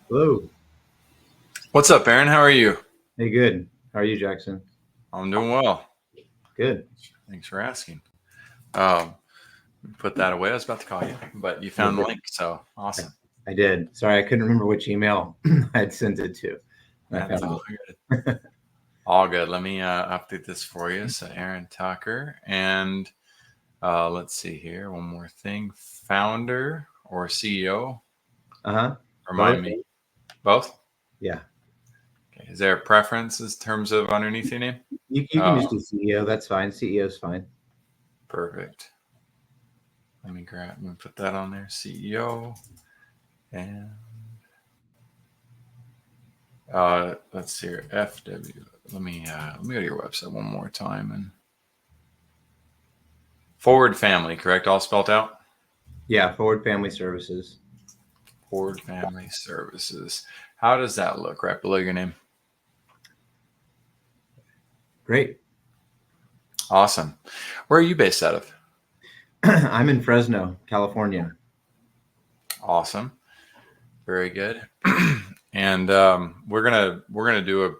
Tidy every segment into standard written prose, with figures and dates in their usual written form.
Hello. What's up, Aaron? How are you? Hey, good. How are you, Jackson? I'm doing well. Good. Thanks for asking. Um, Put that away. I was about to call you, but you You're found the good. link, so I, awesome. I did. Sorry, I couldn't remember which email I'd sent it to. I That's found all it. good. All good. Let me update this for you. So, Aaron Tucker, and let's see here. One more thing. Founder or CEO? Uh-huh. Both? Remind me. Both? Yeah. Okay. Is there a preference in terms of underneath your name? You can just do CEO. That's fine. CEO is fine. Perfect. Let me put that on there. CEO. And let's see here. FW. Let me go to your website one more time and Forward Family, correct? All spelled out. Yeah, Forward Family Services. Forward Family Services. How does that look right below your name? Great. Awesome. Where are you based out of? I'm in Fresno, California. Awesome. Very good. And we're gonna do a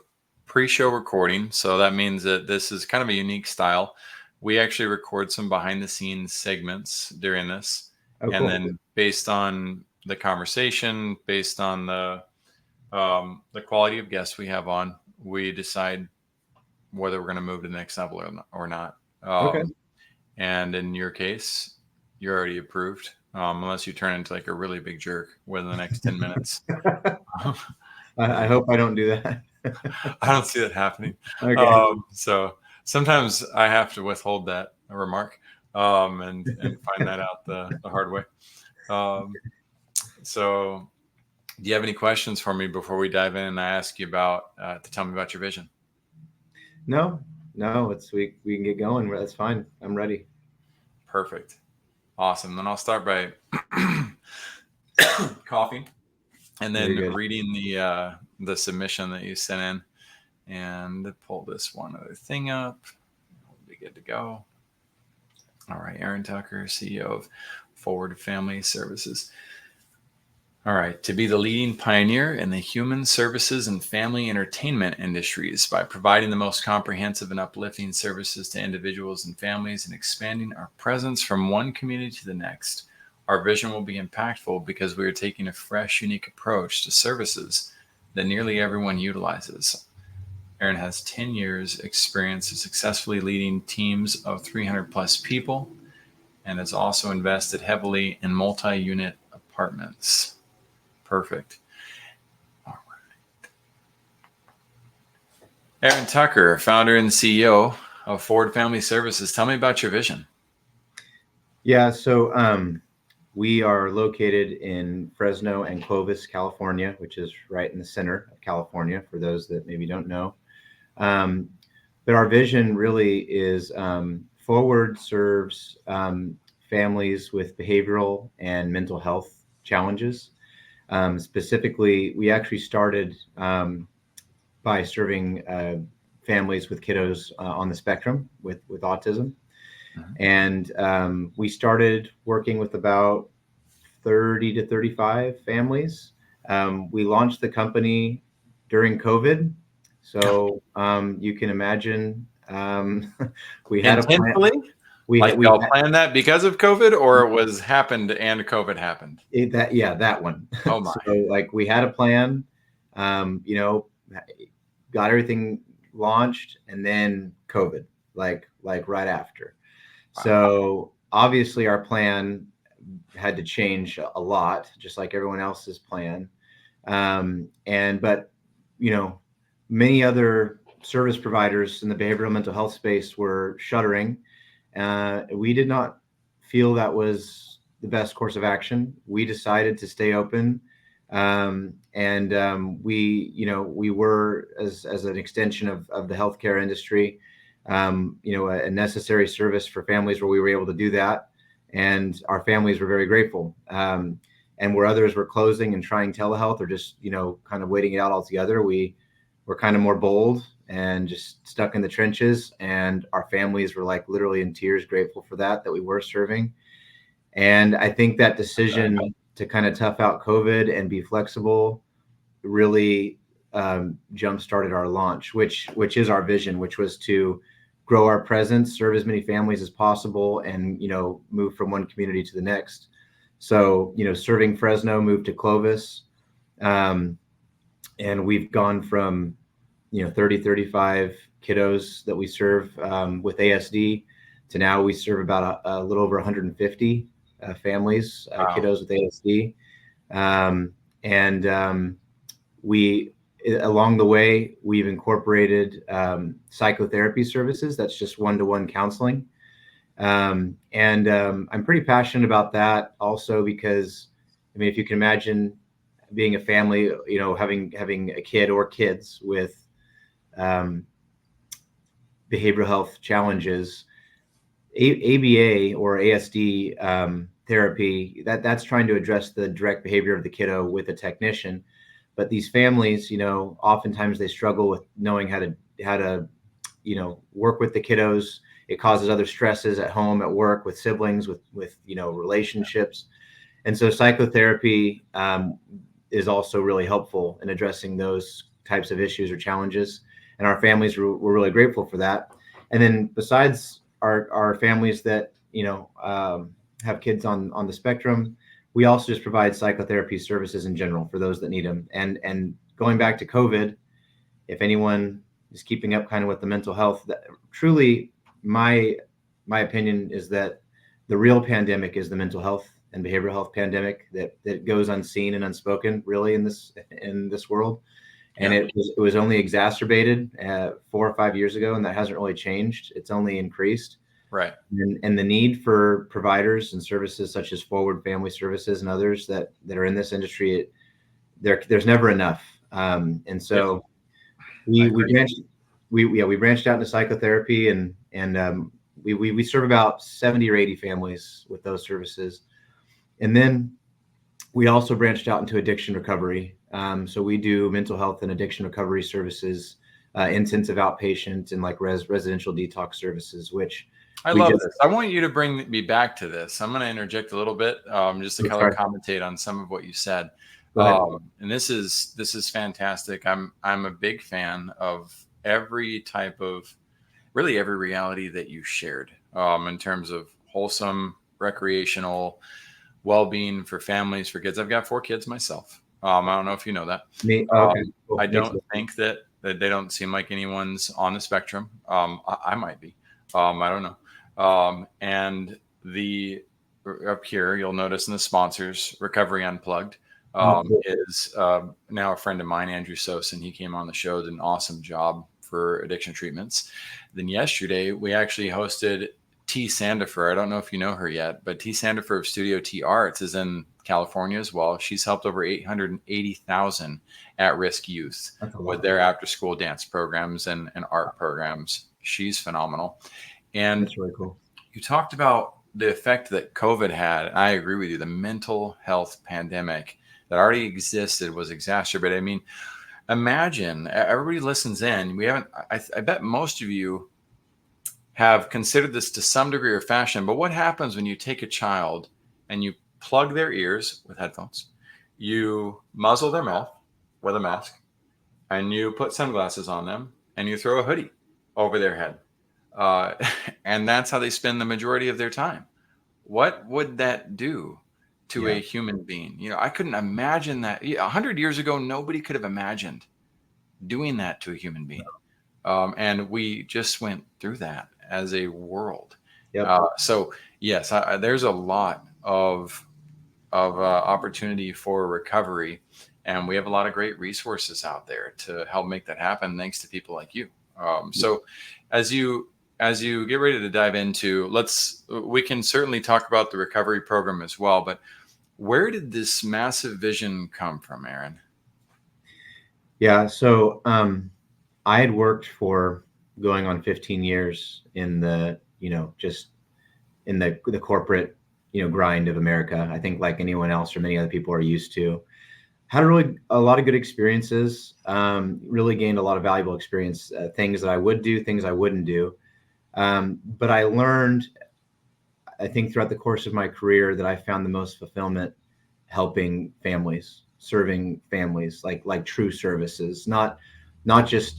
pre-show recording, so that means that this is kind of a unique style. We actually record some behind-the-scenes segments during this, Oh, and cool. then based on the conversation, based on the quality of guests we have on, we decide whether we're going to move to the next level or not. Okay. And in your case, you're already approved, unless you turn into like a really big jerk within the next 10 minutes. I hope I don't do that. I don't see that happening. Okay. So sometimes I have to withhold that remark and find that out the hard way. Um, so, do you have any questions for me before we dive in and I ask you about to tell me about your vision? No, no, we can get going. That's fine. I'm ready. Perfect. Awesome. Then I'll start by coughing and Very then good. reading the submission that you sent in and pull this one other thing up. We'll be good to go. All right, Aaron Tucker, CEO of Forward Family Services. All right, to be the leading pioneer in the human services and family entertainment industries by providing the most comprehensive and uplifting services to individuals and families and expanding our presence from one community to the next. Our vision will be impactful because we are taking a fresh, unique approach to services that nearly everyone utilizes. Aaron has 10 years experience of successfully leading teams of 300 plus people and has also invested heavily in multi-unit apartments. Perfect. All right. Aaron Tucker, founder and CEO of Ford Family Services. Tell me about your vision. Yeah, so we are located in Fresno and Clovis, California, which is right in the center of California, for those that maybe don't know. Um, but our vision really is Forward serves families with behavioral and mental health challenges. Specifically, we actually started by serving families with kiddos on the spectrum with autism. Mhm. And we started working with about 30 to 35 families. We launched the company during COVID. So you can imagine we had a plan. Intentionally? Like We y'all had planned that because of COVID or it was happened and COVID happened? yeah, that one. Oh my. So like we had a plan, you know, got everything launched and then COVID, like right after. Wow. So obviously our plan had to change a lot, just like everyone else's plan. And but you know, many other service providers in the behavioral mental health space were shuttering. We did not feel that was the best course of action. We decided to stay open, and we were as an extension of the healthcare industry, a necessary service for families where we were able to do that, and our families were very grateful. And where others were closing and trying telehealth or just kind of waiting it out altogether, we were kind of more bold and just stuck in the trenches, and our families were like literally in tears, grateful for that we were serving. And I think that Okay. decision to kind of tough out COVID and be flexible really jump started our launch, which is our vision, which was to grow our presence, serve as many families as possible, and move from one community to the next. So serving Fresno, moved to Clovis, and we've gone from 35 kiddos that we serve with ASD to now we serve about a little over 150 families, Wow. kiddos with ASD. We along the way, we've incorporated psychotherapy services. That's just one-to-one counseling. I'm pretty passionate about that also because, if you can imagine being a family, having a kid or kids with behavioral health challenges, ABA or ASD therapy, that's trying to address the direct behavior of the kiddo with a technician. But these families, oftentimes they struggle with knowing how to work with the kiddos. It causes other stresses at home, at work, with siblings, with relationships. And so psychotherapy is also really helpful in addressing those types of issues or challenges. And our families were really grateful for that. And then besides our families that, have kids on the spectrum, we also just provide psychotherapy services in general for those that need them. And going back to COVID, if anyone is keeping up kind of with the mental health, truly my opinion is that the real pandemic is the mental health and behavioral health pandemic that goes unseen and unspoken really in this world. And Yeah. it was only exacerbated 4 or 5 years ago, and that hasn't really changed. It's only increased. Right. And the need for providers and services such as Forward Family Services and others that are in this industry, there's never enough. And so we branched out into psychotherapy, and we serve about 70 or 80 families with those services. And then we also branched out into addiction recovery. So we do mental health and addiction recovery services, intensive outpatient, and like residential detox services, which I love this. I want you to bring me back to this. I'm going to interject a little bit, just to color commentate on some of what you said. And this is fantastic. I'm a big fan of every type of, really every reality that you shared, in terms of wholesome, recreational, well-being for families, for kids. I've got 4 kids myself. I don't know if you know that. Okay. Cool. I don't think that they don't seem like anyone's on the spectrum. I might be. I don't know. And up here, you'll notice in the sponsors, Recovery Unplugged, is now a friend of mine, Andrew Sosin. He came on the show, did an awesome job for addiction treatments. Then yesterday, we actually hosted T. Sandifer. I don't know if you know her yet, but T. Sandifer of Studio T Arts is in California as well. She's helped over 880,000 at-risk youth with their after-school dance programs and art programs. She's phenomenal. And that's really cool. You talked about the effect that COVID had. I agree with you. The mental health pandemic that already existed was exacerbated. Imagine, everybody listens in. I bet most of you have considered this to some degree or fashion, but what happens when you take a child and you plug their ears with headphones, you muzzle their mouth with a mask, and you put sunglasses on them, and you throw a hoodie over their head? And that's how they spend the majority of their time. What would that do to a human being? I couldn't imagine that. 100 years ago, nobody could have imagined doing that to a human being. And we just went through that as a world. So yes, there's a lot of opportunity for recovery, and we have a lot of great resources out there to help make that happen, thanks to people like you. So as you get ready to dive into, we can certainly talk about the recovery program as well, but where did this massive vision come from, Aaron? Yeah. So I had worked for going on 15 years in the, just in the corporate, grind of America. I think like anyone else or many other people are used to. Had a lot of good experiences, really gained a lot of valuable experience, things that I would do, things I wouldn't do. But I learned, I think throughout the course of my career, that I found the most fulfillment helping families. serving families, like true services, not just,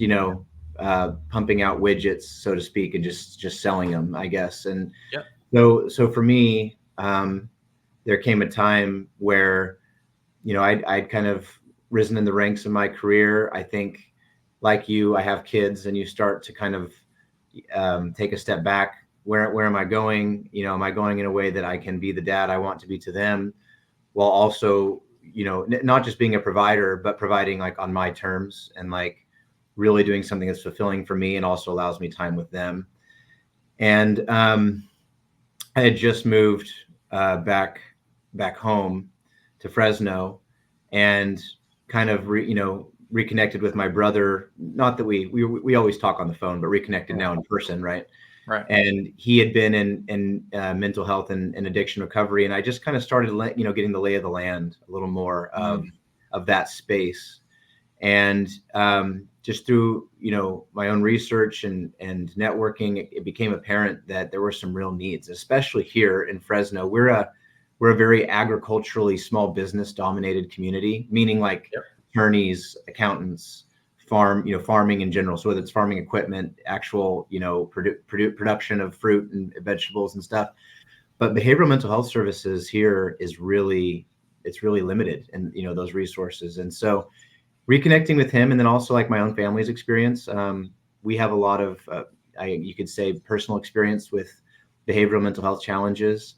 pumping out widgets, so to speak, and just selling them, I guess. And Yep. so for me, there came a time where, I'd kind of risen in the ranks of my career. I think, like you, I have kids, and you start to kind of take a step back. Where am I going? Am I going in a way that I can be the dad I want to be to them, while also, not just being a provider, but providing like on my terms, and like really doing something that's fulfilling for me and also allows me time with them. And I had just moved back home to Fresno, and kind of reconnected with my brother. Not that we always talk on the phone, but reconnected now in person, right? Right. And he had been in mental health and addiction recovery, and I just kind of started getting the lay of the land a little more of that space. And just through my own research and networking, it became apparent that there were some real needs, especially here in Fresno. We're a very agriculturally small business dominated community, meaning like Yep. attorneys, accountants, farming in general. So whether it's farming equipment, actual production of fruit and vegetables and stuff. But behavioral mental health services here is really limited, and those resources. And so reconnecting with him, and then also like my own family's experience, we have a lot of you could say personal experience with behavioral mental health challenges.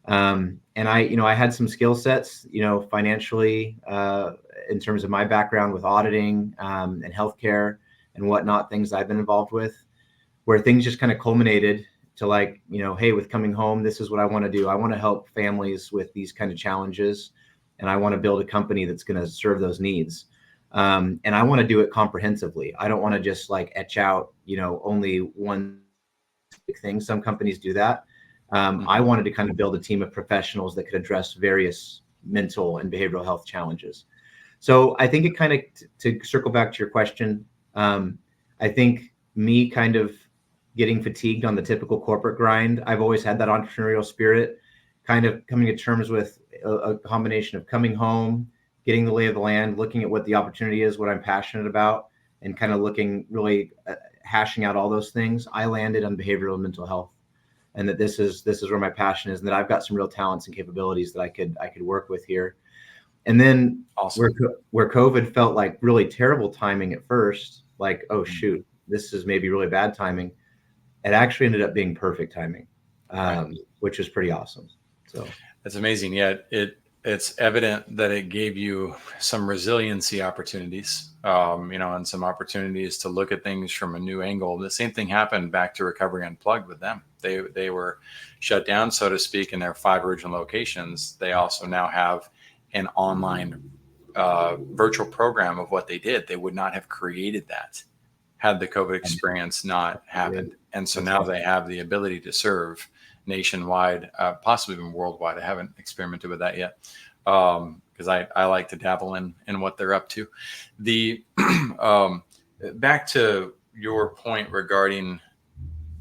And I had some skill sets, financially, in terms of my background with auditing and healthcare and whatnot, things I've been involved with, where things just kind of culminated to like, hey, with coming home, this is what I want to do. I want to help families with these kind of challenges, and I want to build a company that's going to serve those needs. And I want to do it comprehensively. I don't want to just like etch out, only one thing. Some companies do that. I wanted to kind of build a team of professionals that could address various mental and behavioral health challenges. So I think it kind of, to circle back to your question, I think me kind of getting fatigued on the typical corporate grind. I've always had that entrepreneurial spirit, kind of coming to terms with a combination of coming home, getting the lay of the land, looking at what the opportunity is, what I'm passionate about, and kind of looking really hashing out all those things. I landed on behavioral and mental health, and that this is where my passion is, and that I've got some real talents and capabilities that I could work with here. And then Awesome. where COVID felt like really terrible timing at first, like, oh shoot, this is maybe really bad timing. It actually ended up being perfect timing, which is pretty awesome. So that's amazing. Yeah, it's evident that it gave you some resiliency opportunities, and some opportunities to look at things from a new angle. The same thing happened back to Recovery Unplugged with them. They were shut down, so to speak, in their 5 original locations. They also now have an online virtual program of what they did. They would not have created that had the COVID experience not happened. And so now they have the ability to serve nationwide, possibly even worldwide. I haven't experimented with that yet, because I like to dabble in what they're up to. The back to your point regarding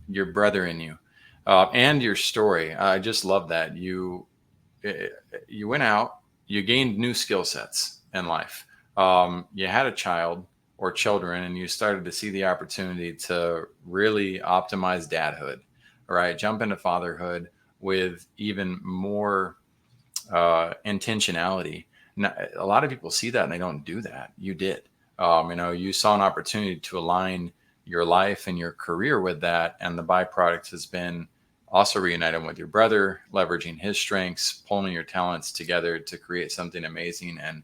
your brother and you, and your story. I just love that you went out, you gained new skill sets in life. You had a child or children, and you started to see the opportunity to really optimize dadhood, right? Jump into fatherhood with even more intentionality. Now, a lot of people see that and they don't do that. You did. You saw an opportunity to align your life and your career with that, and the byproduct has been also reuniting with your brother, leveraging his strengths, pulling your talents together to create something amazing. And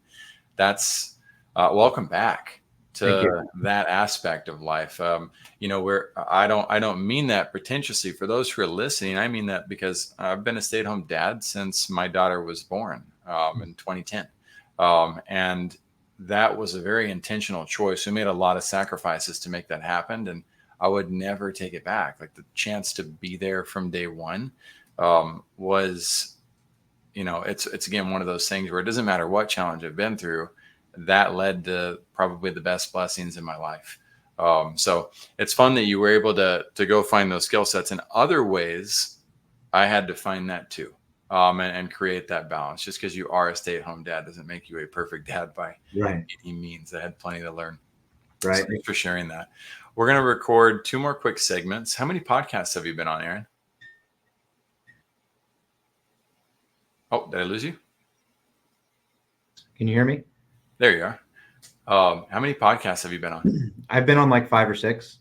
that's welcome back to that aspect of life. Where I don't mean that pretentiously for those who are listening. I mean that because I've been a stay-at-home dad since my daughter was born in 2010. And that was a very intentional choice. We made a lot of sacrifices to make that happen. And I would never take it back. Like the chance to be there from day one was, it's again, one of those things where it doesn't matter what challenge I've been through, that led to probably the best blessings in my life. So it's fun that you were able to go find those skill sets. In other ways, I had to find that too. and create that balance. Just because you are a stay-at-home dad doesn't make you a perfect dad by Right. any means. I had plenty to learn. Right. So thanks for sharing that. We're going to record 2 more quick segments. How many podcasts have you been on, Aaron? Oh, did I lose you? Can you hear me? There you are. How many podcasts have you been on? I've been on like 5 or 6.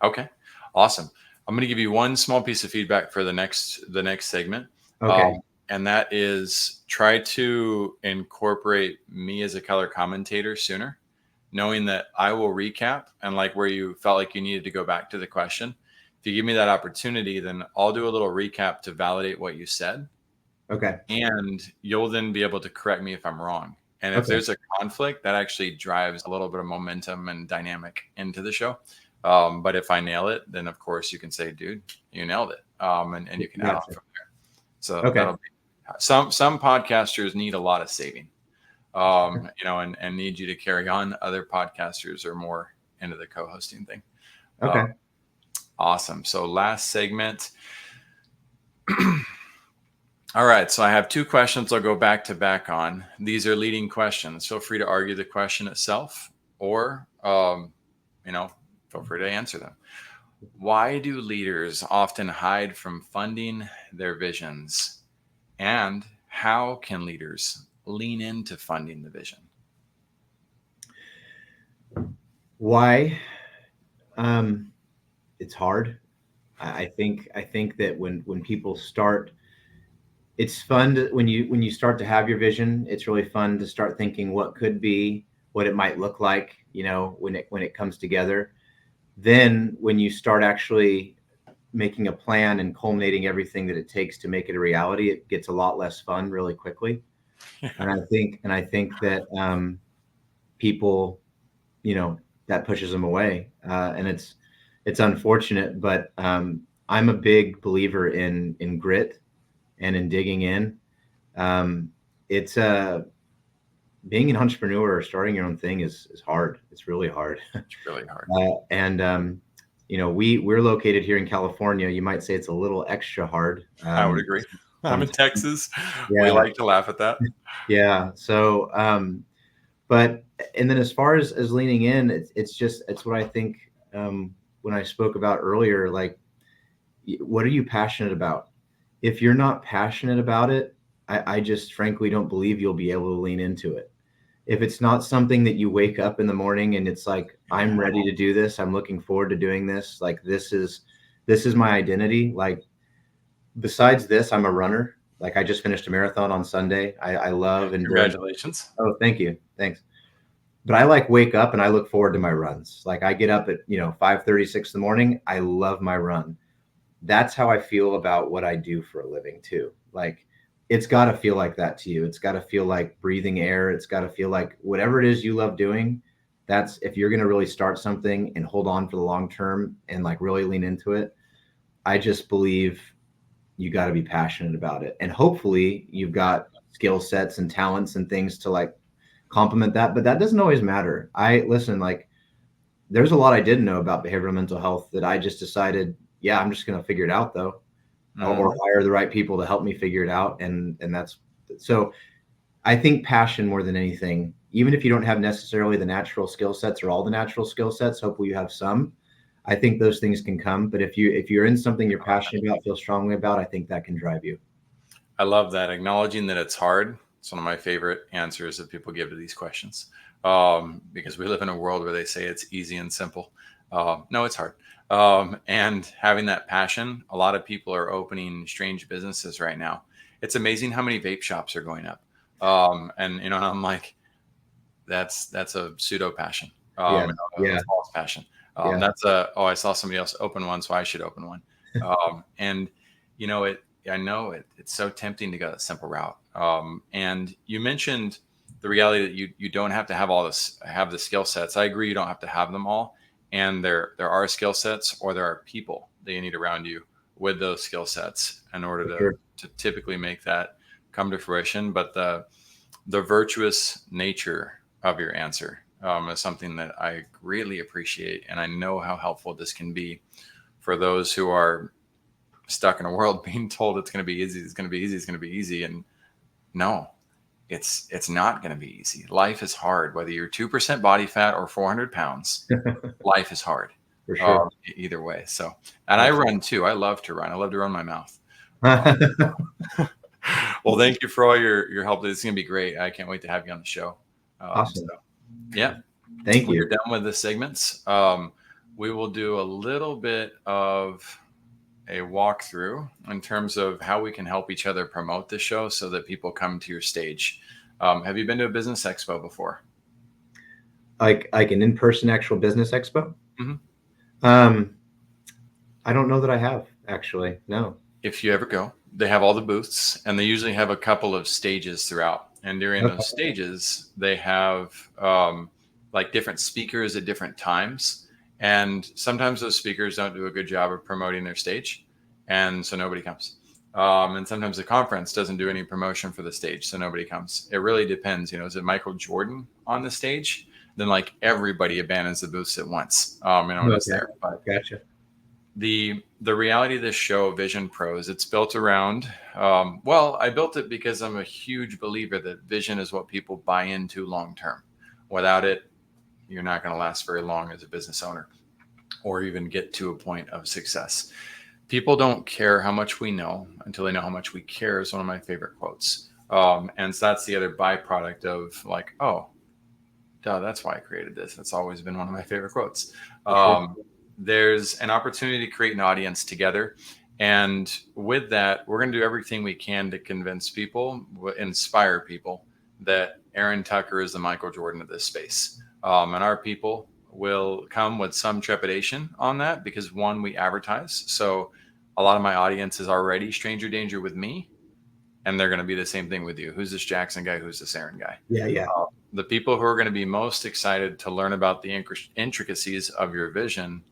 Okay, awesome. I'm going to give you one small piece of feedback for the next segment. Okay. And that is try to incorporate me as a color commentator sooner, knowing that I will recap and like where you felt like you needed to go back to the question. If you give me that opportunity, then I'll do a little recap to validate what you said. Okay. And you'll then be able to correct me if I'm wrong. And if Okay. there's a conflict, that actually drives a little bit of momentum and dynamic into the show. But if I nail it, then of course you can say, dude, you nailed it. And you can add on Gotcha. from there. So Okay. that'll be some podcasters need a lot of saving, and need you to carry on. Other podcasters are more into the co-hosting thing. Okay. Awesome. So last segment. All right. So I have 2 questions I'll go back to back on. These are leading questions. Feel free to argue the question itself or, feel free to answer them. Why do leaders often hide from funding their visions? And how can leaders lean into funding the vision? Why? It's hard. I think that when people start, it's fun when you start to have your vision. It's really fun to start thinking what could be, what it might look like, when it comes together. Then when you start actually making a plan and culminating everything that it takes to make it a reality, it gets a lot less fun really quickly. And I think that people, that pushes them away, and it's unfortunate. But I'm a big believer in grit and in digging in. It's being an entrepreneur or starting your own thing is hard. It's really hard. It's really hard. And we're located here in California. You might say it's a little extra hard. I would agree. I'm in Texas. Yeah. We like to laugh at that. Yeah. So, but and then as far as leaning in, it's what I think. When I spoke about earlier, like, what are you passionate about? If you're not passionate about it, I just frankly don't believe you'll be able to lean into it. If it's not something that you wake up in the morning and it's like, I'm ready to do this, I'm looking forward to doing this, like this is my identity. Like, besides this, I'm a runner. Like, I just finished a marathon on Sunday. I love and Congratulations. Oh, thank you. Thanks. But I like wake up and I look forward to my runs. Like, I get up at 5:36 in the morning. I love my run. That's how I feel about what I do for a living too. Like, it's got to feel like that to you. It's got to feel like breathing air. It's got to feel like whatever it is you love doing. That's, if you're going to really start something and hold on for the long term and like really lean into it, I just believe you got to be passionate about it. And hopefully you've got skill sets and talents and things to like complement that, but that doesn't always matter. Like, there's a lot I didn't know about behavioral mental health that I just decided, yeah, I'm just going to figure it out though, or hire the right people to help me figure it out. And that's, so I think passion more than anything, even if you don't have necessarily the natural skill sets or all the natural skill sets, hopefully you have some. I think those things can come, but if you're in something you're passionate about, feel strongly about, I think that can drive you. I love that. Acknowledging that it's hard. It's one of my favorite answers that people give to these questions, because we live in a world where they say it's easy and simple. No, it's hard. And having that passion, a lot of people are opening strange businesses right now. It's amazing how many vape shops are going up. And I'm like, that's a pseudo passion. Yeah. A false passion. That's I saw somebody else open one, so I should open one. And I know it's so tempting to go that simple route. And you mentioned the reality that you don't have to have have the skill sets. I agree. You don't have to have them all. And there are skill sets, or there are people that you need around you with those skill sets in order to typically make that come to fruition. But the virtuous nature of your answer is something that I greatly appreciate. And I know how helpful this can be for those who are stuck in a world being told it's going to be easy, it's going to be easy, it's going to be easy. And no, it's not going to be easy. Life is hard, whether you're 2% body fat or 400 pounds, life is hard. For sure. Either way. So, and I run too. I love to run. I love to run my mouth. Well, thank you for all your help. It's going to be great. I can't wait to have you on the show. Awesome. So, yeah. Thank you. We're done with the segments. We will do a little bit of a walkthrough in terms of how we can help each other promote the show so that people come to your stage. Have you been to a business expo before? Like an in-person actual business expo? Mm-hmm. I don't know that I have, actually. No. If you ever go, they have all the booths, and they usually have a couple of stages throughout. And during those stages, they have like different speakers at different times. And sometimes those speakers don't do a good job of promoting their stage, and so nobody comes. And sometimes the conference doesn't do any promotion for the stage, so nobody comes. It really depends. Is it Michael Jordan on the stage? Then like everybody abandons the booths at once. It's there. But gotcha. The reality of this show, Vision Pros, it's built around. I built it because I'm a huge believer that vision is what people buy into long term. Without it, you're not going to last very long as a business owner, or even get to a point of success. People don't care how much we know until they know how much we care is one of my favorite quotes. And so that's the other byproduct of like, oh, duh, that's why I created this. That's always been one of my favorite quotes. There's an opportunity to create an audience together. And with that, we're going to do everything we can to convince people, inspire people that Aaron Tucker is the Michael Jordan of this space. And our people will come with some trepidation on that because, one, we advertise. So a lot of my audience is already stranger danger with me, and they're going to be the same thing with you. Who's this Jackson guy? Who's this Aaron guy? Yeah. The people who are going to be most excited to learn about the intricacies of your vision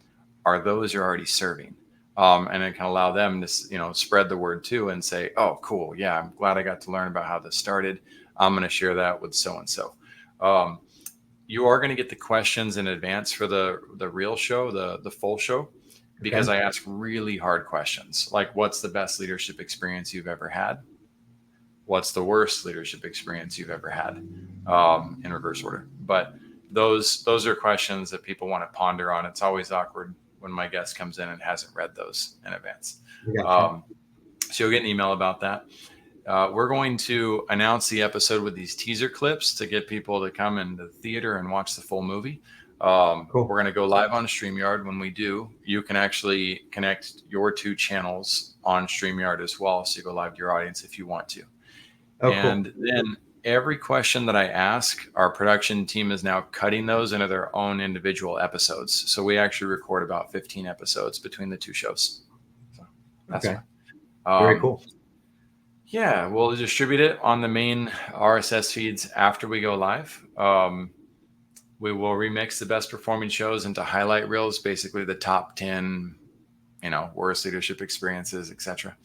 are those you're already serving. And it can allow them to, spread the word too and say, oh, cool. Yeah, I'm glad I got to learn about how this started. I'm going to share that with so-and-so. You are going to get the questions in advance for the real show, the full show, because I ask really hard questions. Like, what's the best leadership experience you've ever had? What's the worst leadership experience you've ever had, in reverse order? But those are questions that people want to ponder on. It's always awkward when my guest comes in and hasn't read those in advance. So you'll get an email about that. We're going to announce the episode with these teaser clips to get people to come into the theater and watch the full movie. Cool. We're going to go live on StreamYard. When we do, you can actually connect your two channels on StreamYard as well. So you go live to your audience if you want to. And then every question that I ask, our production team is now cutting those into their own individual episodes. So we actually record about 15 episodes between the two shows. So that's very cool. Yeah, we'll distribute it on the main RSS feeds after we go live. We will remix the best performing shows into highlight reels, basically the top 10, worst leadership experiences, etc.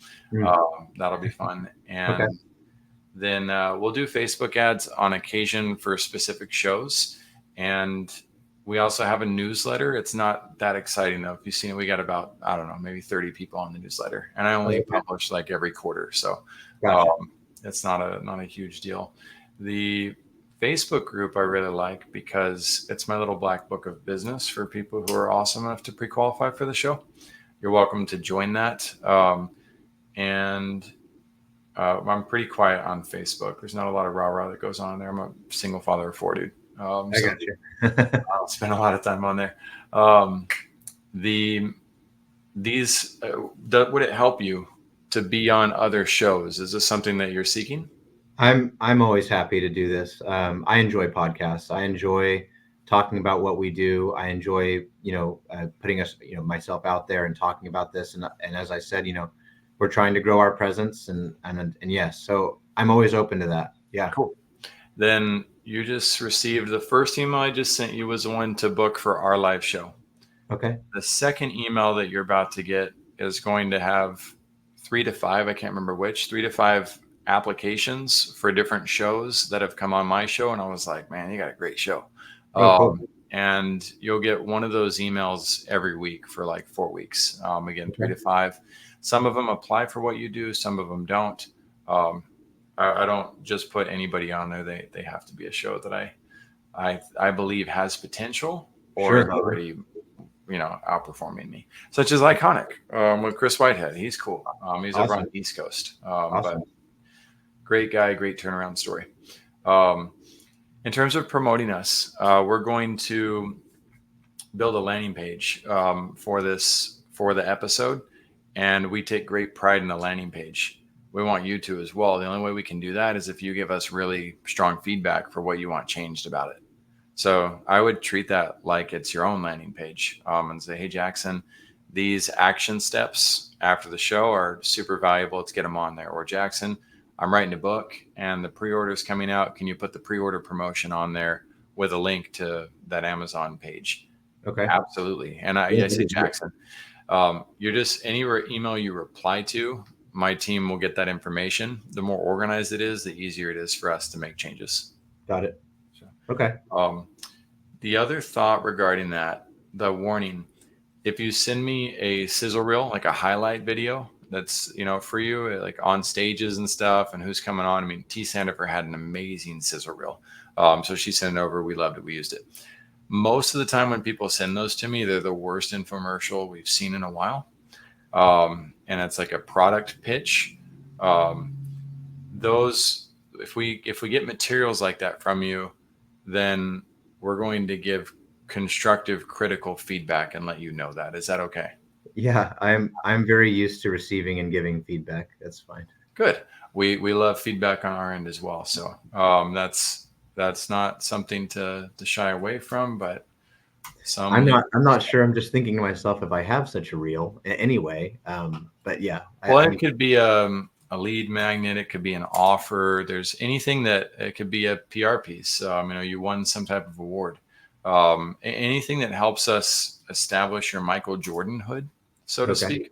That'll be fun. And then we'll do Facebook ads on occasion for specific shows. And we also have a newsletter. It's not that exciting though. If you've seen it, we got about, I don't know, maybe 30 people on the newsletter. And I only publish like every quarter. So it's not a huge deal. The Facebook group I really like because it's my little black book of business for people who are awesome enough to pre-qualify for the show. You're welcome to join that. I'm pretty quiet on Facebook. There's not a lot of rah-rah that goes on there. I'm a single father of 4, dude. I got you. I'll spend a lot of time on there. Would it help you to be on other shows? Is this something that you're seeking? I'm always happy to do this. I enjoy podcasts. I enjoy talking about what we do. I enjoy, putting us, myself out there and talking about this. And as I said, we're trying to grow our presence and yes, so I'm always open to that. Yeah. Cool. Then you just received the first email I just sent you was the one to book for our live show. Okay. The second email that you're about to get is going to have 3 to 5, I can't remember which, 3 to 5 applications for different shows that have come on my show. And I was like, man, you got a great show. Cool. And you'll get one of those emails every week for like 4 weeks. Again, 3 to 5. Some of them apply for what you do, some of them don't. Um, I don't just put anybody on there. They have to be a show that I believe has potential or is Sure. already, outperforming me, such as Iconic with Chris Whitehead. He's cool. He's over on Awesome. the East Coast, but Awesome. great guy, great turnaround story. In terms of promoting us, we're going to build a landing page for the episode, and we take great pride in the landing page. We want you to as well. The only way we can do that is if you give us really strong feedback for what you want changed about it. So I would treat that like it's your own landing page, and say, hey, Jackson, these action steps after the show are super valuable. Let's get them on there. Or Jackson, I'm writing a book and the pre-order is coming out. Can you put the pre-order promotion on there with a link to that Amazon page? Okay. Absolutely. And I say, Jackson, you're just anywhere email you reply to, my team will get that information. The more organized it is, the easier it is for us to make changes. Got it. Okay. The other thought regarding that, the warning, if you send me a sizzle reel, like a highlight video that's, for you, like on stages and stuff and who's coming on. I mean, T. Sandifer had an amazing sizzle reel. So she sent it over. We loved it. We used it. Most of the time when people send those to me, they're the worst infomercial we've seen in a while. And it's like a product pitch. Those, if we get materials like that from you, then we're going to give constructive, critical feedback and let you know that. Is that okay? Yeah, I'm very used to receiving and giving feedback. That's fine. Good. We love feedback on our end as well. So that's not something to shy away from, but I'm not sure. I'm just thinking to myself if I have such a reel anyway. But yeah. It could be a lead magnet. It could be an offer. There's anything that it could be a PR piece. You won some type of award. Anything that helps us establish your Michael Jordan hood, so to speak.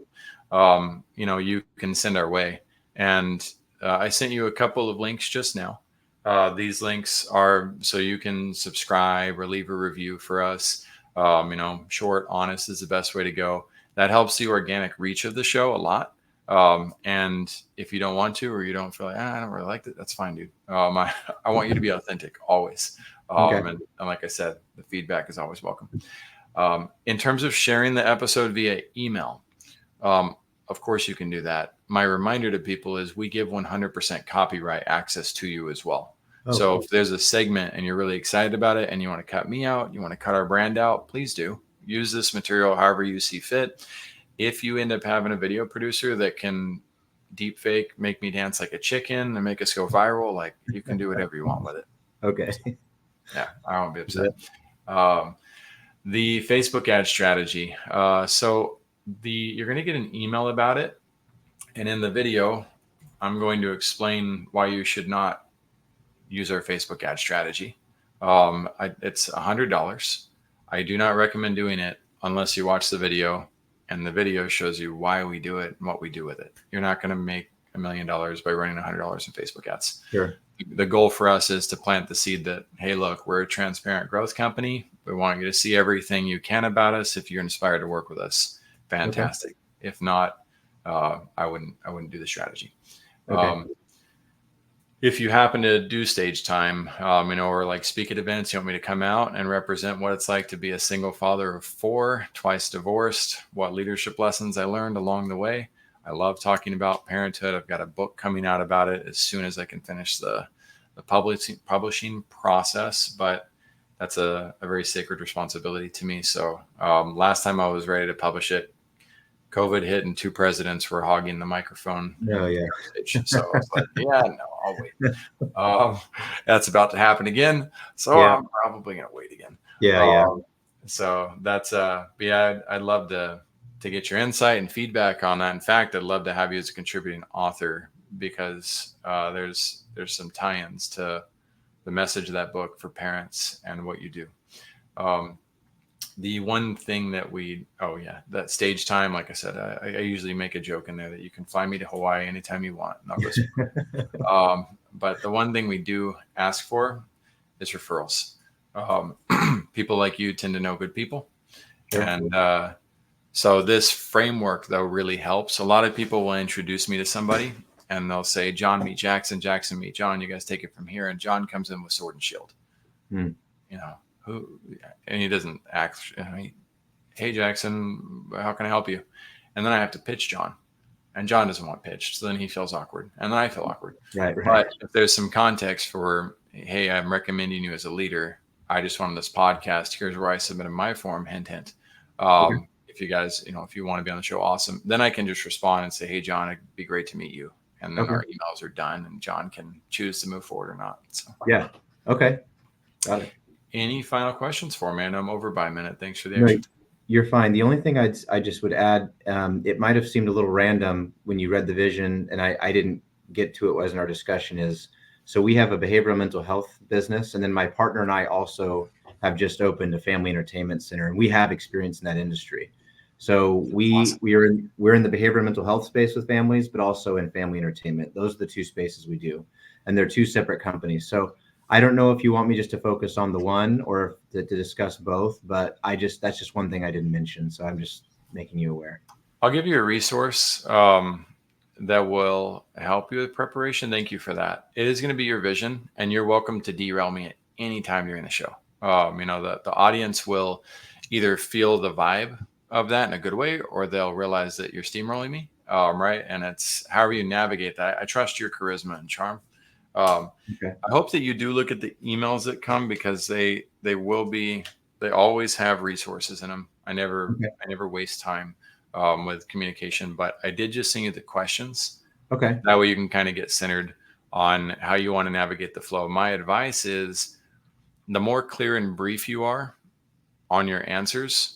You can send our way. And I sent you a couple of links just now. These links are so you can subscribe or leave a review for us. Short, honest is the best way to go. That helps the organic reach of the show a lot. And if you don't want to, or you don't feel like, I don't really like it, that's fine, dude. I want you to be authentic always. And like I said, the feedback is always welcome. In terms of sharing the episode via email, of course you can do that. My reminder to people is we give 100% copyright access to you as well. So if there's a segment and you're really excited about it and you want to cut me out, you want to cut our brand out, please do. Use this material however you see fit. If you end up having a video producer that can deep fake, make me dance like a chicken and make us go viral, like you can do whatever you want with it. Okay. Yeah, I won't be upset. The Facebook ad strategy. You're going to get an email about it. And in the video, I'm going to explain why you should not use our Facebook ad strategy. It's $100. I do not recommend doing it unless you watch the video and the video shows you why we do it and what we do with it. You're not going to make $1 million by running $100 in Facebook ads. Sure. The goal for us is to plant the seed that, hey, look, we're a transparent growth company. We want you to see everything you can about us. If you're inspired to work with us, fantastic. Okay. If not, I wouldn't do the strategy. Okay. If you happen to do stage time, or like speak at events, you want me to come out and represent what it's like to be a single father of 4, twice divorced, what leadership lessons I learned along the way. I love talking about parenthood. I've got a book coming out about it as soon as I can finish the publishing process, but that's a very sacred responsibility to me. So last time I was ready to publish it, COVID hit and 2 presidents were hogging the microphone. Oh, yeah. So I was like, yeah, no, I'll wait. That's about to happen again. So I'm probably going to wait again. Yeah. So that's, I'd love to get your insight and feedback on that. In fact, I'd love to have you as a contributing author because there's some tie-ins to the message of that book for parents and what you do. The one thing that that stage time, like I said, I usually make a joke in there that you can fly me to Hawaii anytime you want. But the one thing we do ask for is referrals. People like you tend to know good people. Sure. And So this framework, though, really helps. A lot of people will introduce me to somebody and they'll say, John, meet Jackson, Jackson, meet John. You guys take it from here. And John comes in with sword and shield. Hmm. Who, and he doesn't act, hey, Jackson, how can I help you? And then I have to pitch John. And John doesn't want pitched. So then he feels awkward. And then I feel awkward. Right. But if there's some context for, hey, I'm recommending you as a leader. I just wanted this podcast. Here's where I submitted my form. Hint, hint. If you guys, if you want to be on the show, awesome. Then I can just respond and say, hey, John, it'd be great to meet you. And then our emails are done and John can choose to move forward or not. So yeah. Okay. Got it. Any final questions for me? And I'm over by a minute. Thanks for the extra. You're fine. The only thing I just would add, it might have seemed a little random when you read the vision, and I didn't get to it as in our discussion is, so we have a behavioral mental health business, and then my partner and I also have just opened a family entertainment center, and we have experience in that industry. So we're in the behavioral mental health space with families, but also in family entertainment. Those are the two spaces we do, and they're two separate companies. So I don't know if you want me just to focus on the one or to discuss both, but that's just one thing I didn't mention. So I'm just making you aware. I'll give you a resource that will help you with preparation. Thank you for that. It is going to be your vision, and you're welcome to derail me at any time during the show. The audience will either feel the vibe of that in a good way, or they'll realize that you're steamrolling me. Right. And it's however you navigate that. I trust your charisma and charm. Okay. I hope that you do look at the emails that come, because they always have resources in them. I never waste time with communication, but I did just send you the questions. Okay. That way you can kind of get centered on how you want to navigate the flow. My advice is the more clear and brief you are on your answers,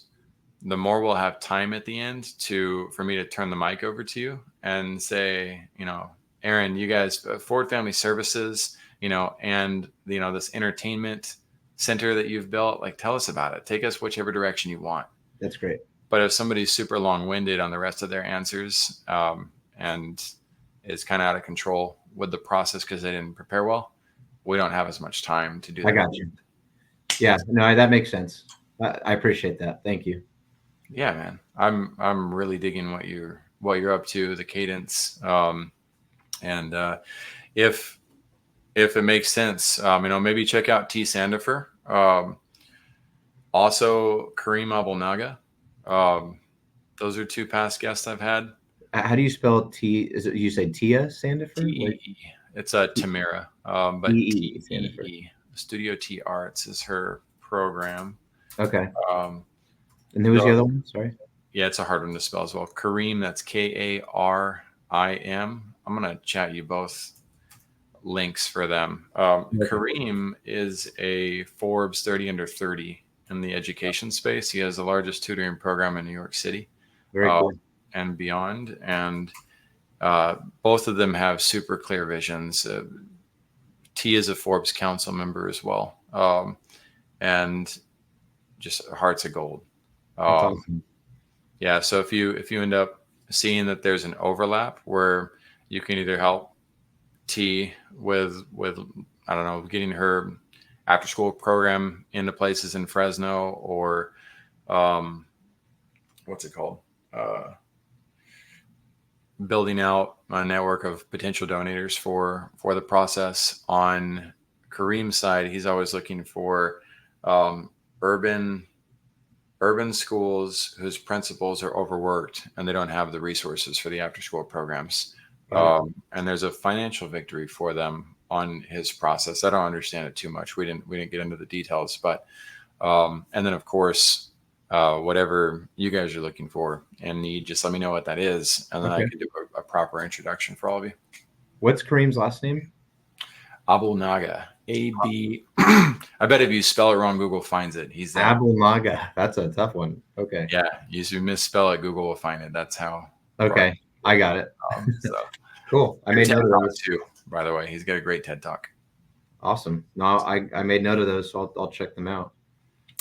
the more we'll have time at the end for me to turn the mic over to you and say, Aaron, you guys, Forward Family Services, and this entertainment center that you've built, like, tell us about it. Take us whichever direction you want. That's great. But if somebody's super long-winded on the rest of their answers and is kind of out of control with the process because they didn't prepare well, we don't have as much time to do that. I got you. Yeah, no, that makes sense. I appreciate that. Thank you. Yeah, man. I'm really digging what you're up to, the cadence. And if it makes sense, maybe check out T. Sandifer. Also Kareem Abel-Naga. Those are two past guests I've had. How do you spell T? Is it, you say Tia Sandifer? T-E-E. It's a Tamara. But T-E-E. Studio T Arts is her program. Okay. And who was the other one? Sorry. Yeah, it's a hard one to spell as well. Kareem, that's Karim. I'm going to chat you both links for them. Kareem is a Forbes 30 under 30 in the education space. He has the largest tutoring program in New York City. Very cool. And beyond. And both of them have super clear visions. T is a Forbes Council member as well. And just hearts of gold. Awesome. Yeah. So if you end up seeing that there's an overlap where you can either help T with I don't know, getting her after school program into places in Fresno, or what's it called? Building out a network of potential donators for the process. On Kareem's side, he's always looking for urban schools whose principals are overworked and they don't have the resources for the after school programs. And there's a financial victory for them on his process. I don't understand it too much. We didn't get into the details, but and then of course, whatever you guys are looking for and need, just let me know what that is, and then I can do a proper introduction for all of you. What's Kareem's last name? Abel-Naga. A-B. I bet if you spell it wrong, Google finds it. He's there. Abel-Naga. That's a tough one. Okay. Yeah, you misspell it, Google will find it. That's how. Okay, I got it. So cool. I made note of those too. By the way, he's got a great TED Talk. Awesome. No, I made note of those, so I'll check them out.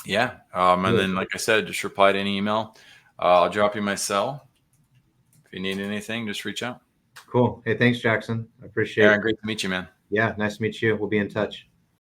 Yeah. And then, like I said, just reply to any email. I'll drop you my cell. If you need anything, just reach out. Cool. Hey, thanks, Jackson. I appreciate it. Great to meet you, man. Yeah, nice to meet you. We'll be in touch.